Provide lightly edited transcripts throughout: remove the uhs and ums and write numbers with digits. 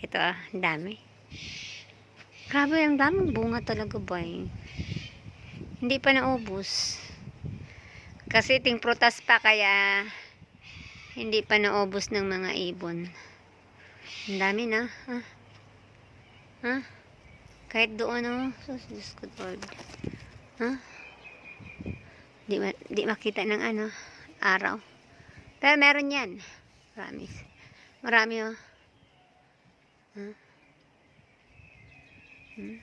Ito ang dami. Grabe, ang daming bunga talaga ba eh. Hindi pa naubos. Kasi ting prutas pa kaya hindi pa naubos ng mga ibon. Ang dami na. Ha? Ha? Kahit doon oh. Diyos ko Lord. Ha? Di makita ng ano, araw. Pero meron yan. Promise. Marami oh. Hmm? Hmm?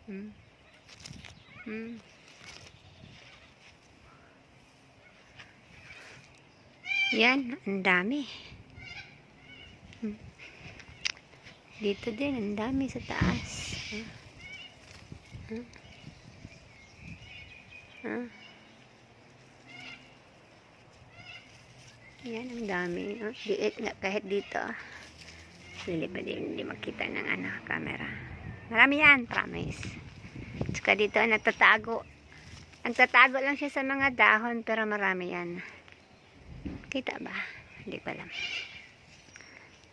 Hmm? Hmm? Yan, ang dami. Hmm? Dito din, ang dami sa taas. Huh? Huh? Huh? Yan, ang dami. Oh, kahit dito. Hindi pa din, hindi makita ng camera. Marami yan, promise. Saka dito, natatago. Nagtatago lang siya sa mga dahon, pero marami yan. Kita ba? Hindi pa lang.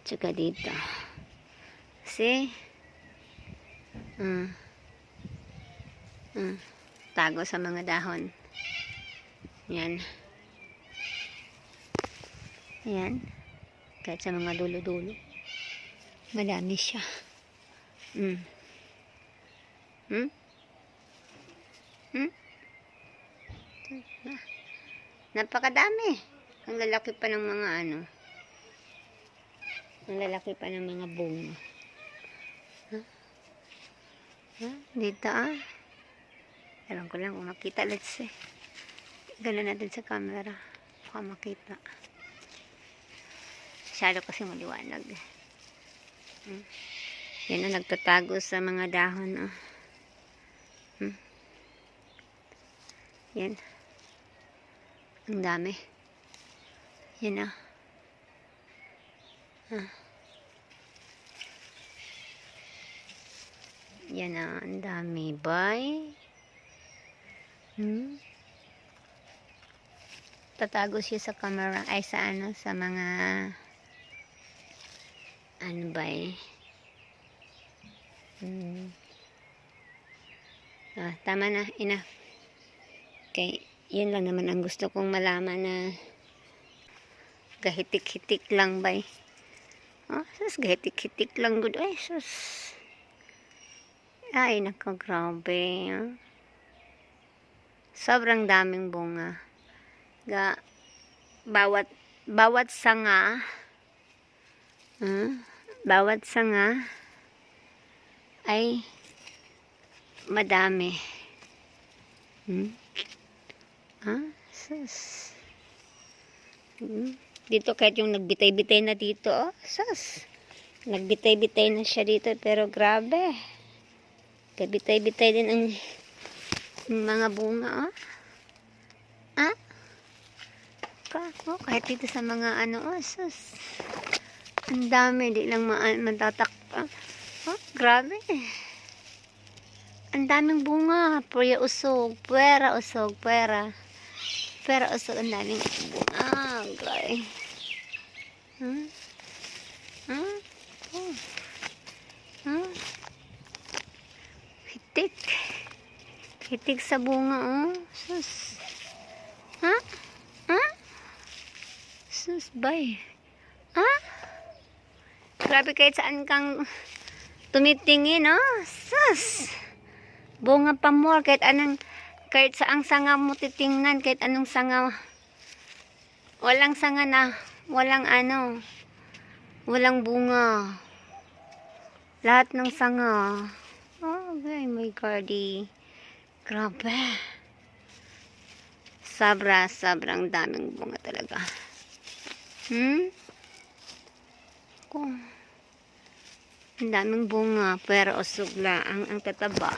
Saka dito. See? Tago sa mga dahon. Yan. Yan. Kahit sa mga dulo-dulo. Madami siya. Napakadami. Ang lalaki pa ng mga ano. Ang lalaki pa ng mga bunga. Dito ewan ko lang kung makita. Let's see. Gano'n natin sa camera. Baka makita. Masyado kasi maliwanag. Yan ang nagtatago sa mga dahon. Yan. Ang dami. Yan Yan ang dami. Bye. Tatago siya sa camera. Ay sa sa mga ba eh. Tama na. Enough. Okay. Yun lang naman ang gusto kong malaman na gahitik-hitik lang ba eh. Sus, gahitik-hitik lang good. Ay, sus. Ay, nako, grabe. Sobrang daming bunga. Bawat sanga ay madami. Sus. Dito kahit yung nagbitay-bitay na dito, sus. Nagbitay-bitay na siya dito, pero grabe. Kabitay-bitay din ang mga bunga, kahit dito sa mga sus. Ang dami, di lang matatakpa. Grabe. Ang daming bunga. Puya usog, puwera usog, puwera usog, ang daming bunga. Grabe. Hitik sa bunga, sus. Sus, bay. Grabe, kahit saan kang tumitingin, sus. Bunga pa more, kahit saang sanga mo titingnan, kahit anong sanga, walang sanga na, walang bunga. Lahat ng sanga. Okay, my gardi. Grabe. Sobrang daming bunga talaga. Ang daming bunga, pero usog lang ang tataba.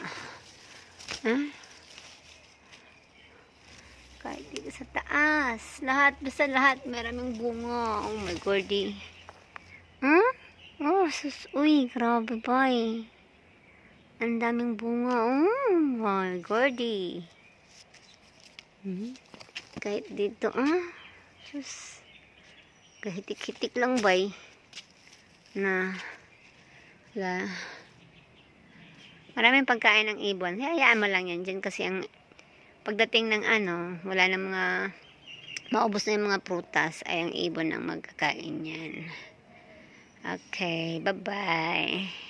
Kahit dito sa taas, basta lahat maraming bunga. Oh my gordy. Sus, uy, grabe ba eh. Ang daming bunga. Oh my gordy. Kahit dito, sus. Kahitik-hitik lang ba eh. na maraming pagkain ng ibon. Hayaan mo lang yan dyan kasi ang pagdating ng wala na mga maubos na yung mga prutas ay ang ibon ang magkakain yan. Okay, bye bye.